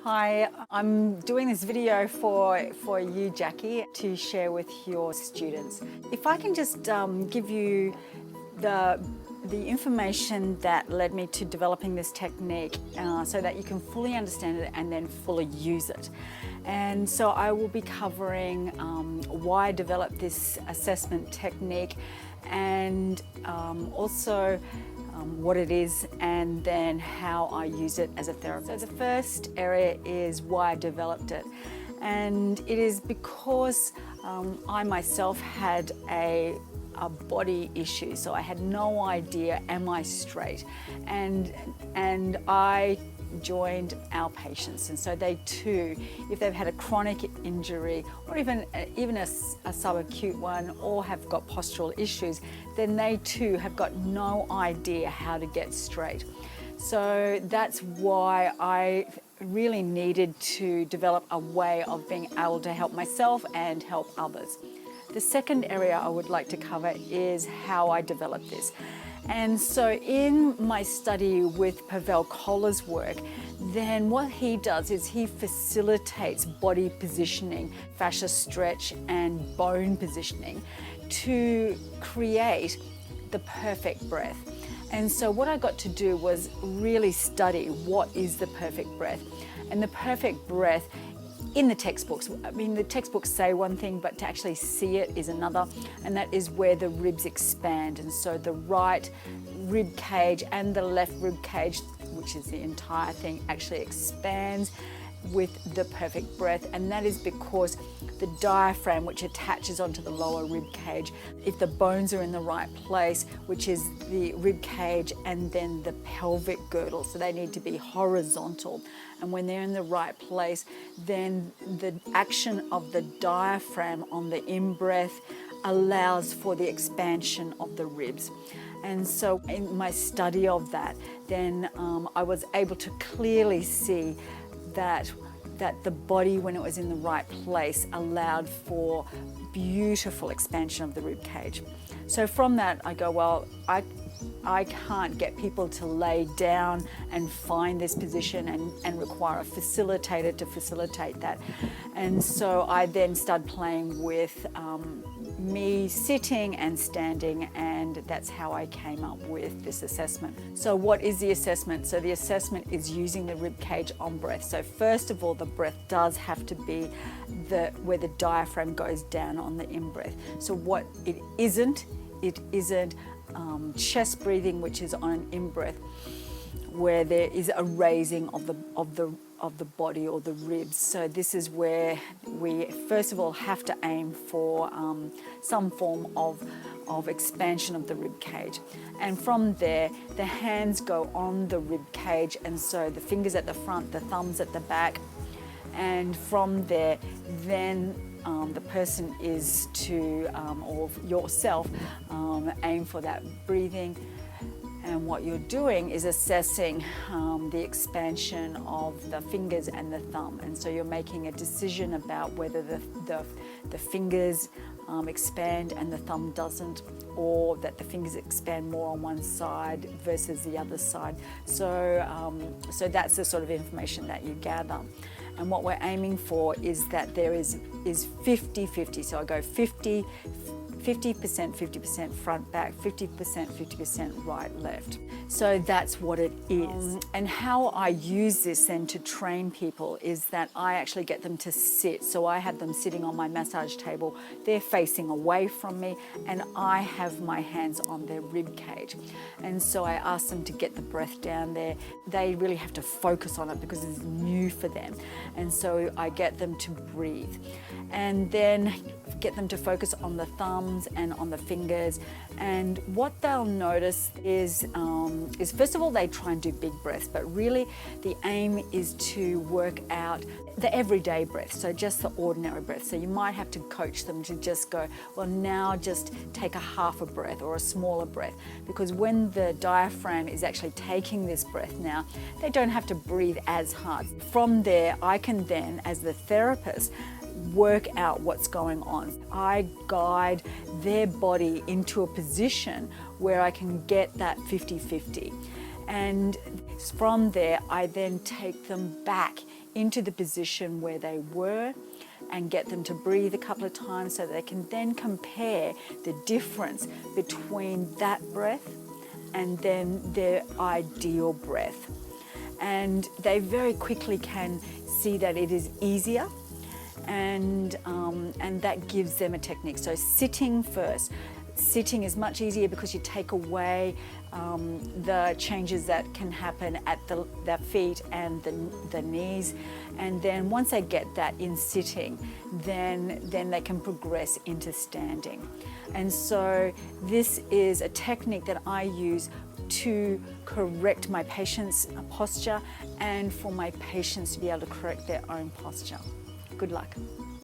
Hi, I'm doing this video for you, Jackie, to share with your students. If I can just give you the information that led me to developing this technique so that you can fully understand it and then fully use it. And so I will be covering why I developed this assessment technique and also what it is and then how I use it as a therapist. So the first area is why I developed it, and it is because I myself had a body issue, so I had no idea, am I straight? And I joined our patients, and so they too, if they've had a chronic injury or even a subacute one or have got postural issues, then they too have got no idea how to get straight. So that's why I really needed to develop a way of being able to help myself and help others. The second area I would like to cover is how I developed this. And so in my study with Pavel Koller's work, then what he does is he facilitates body positioning, fascia stretch and bone positioning to create the perfect breath. And so what I got to do was really study what is the perfect breath. And the perfect breath in the textbooks, I mean, the textbooks say one thing, but to actually see it is another, and that is where the ribs expand. And so the right rib cage and the left rib cage, which is the entire thing, actually expands with the perfect breath. And that is because the diaphragm, which attaches onto the lower rib cage, if the bones are in the right place, which is the rib cage and then the pelvic girdle, so they need to be horizontal. And when they're in the right place, then the action of the diaphragm on the in-breath allows for the expansion of the ribs. And so in my study of that, then I was able to clearly see that the body, when it was in the right place, allowed for beautiful expansion of the rib cage. So from that, I go, well, I can't get people to lay down and find this position and require a facilitator to facilitate that. And so I then started playing with me sitting and standing, and that's how I came up with this assessment. So what is the assessment? So the assessment is using the rib cage on breath. So first of all, the breath does have to be where the diaphragm goes down on the in-breath. So what it isn't chest breathing, which is on an in-breath, where there is a raising of the body or the ribs. So this is where we first of all have to aim for some form of expansion of the rib cage. And from there, the hands go on the rib cage, and so the fingers at the front, the thumbs at the back. And from there, then the person is to, or yourself, aim for that breathing. And what you're doing is assessing the expansion of the fingers and the thumb. And so you're making a decision about whether the fingers expand and the thumb doesn't, or that the fingers expand more on one side versus the other side. So, so that's the sort of information that you gather. And what we're aiming for is that there is 50-50. So I go 50%, 50% front, back, 50%, 50% right, left. So that's what it is. And how I use this then to train people is that I actually get them to sit. So I have them sitting on my massage table. They're facing away from me, and I have my hands on their rib cage. And so I ask them to get the breath down there. They really have to focus on it because it's new for them. And so I get them to breathe. And then get them to focus on the thumbs and on the fingers. And what they'll notice is first of all, they try and do big breaths, but really the aim is to work out the everyday breath, so just the ordinary breath. So you might have to coach them to just go, well, now just take a half a breath or a smaller breath, because when the diaphragm is actually taking this breath now, they don't have to breathe as hard. From there, I can then, as the therapist, work out what's going on. I guide their body into a position where I can get that 50-50. And from there, I then take them back into the position where they were and get them to breathe a couple of times so that they can then compare the difference between that breath and then their ideal breath. And they very quickly can see that it is easier, and that gives them a technique. So sitting first. Sitting is much easier because you take away the changes that can happen at the feet and the knees, and then once they get that in sitting, then they can progress into standing. And so this is a technique that I use to correct my patients' posture and for my patients to be able to correct their own posture. Good luck.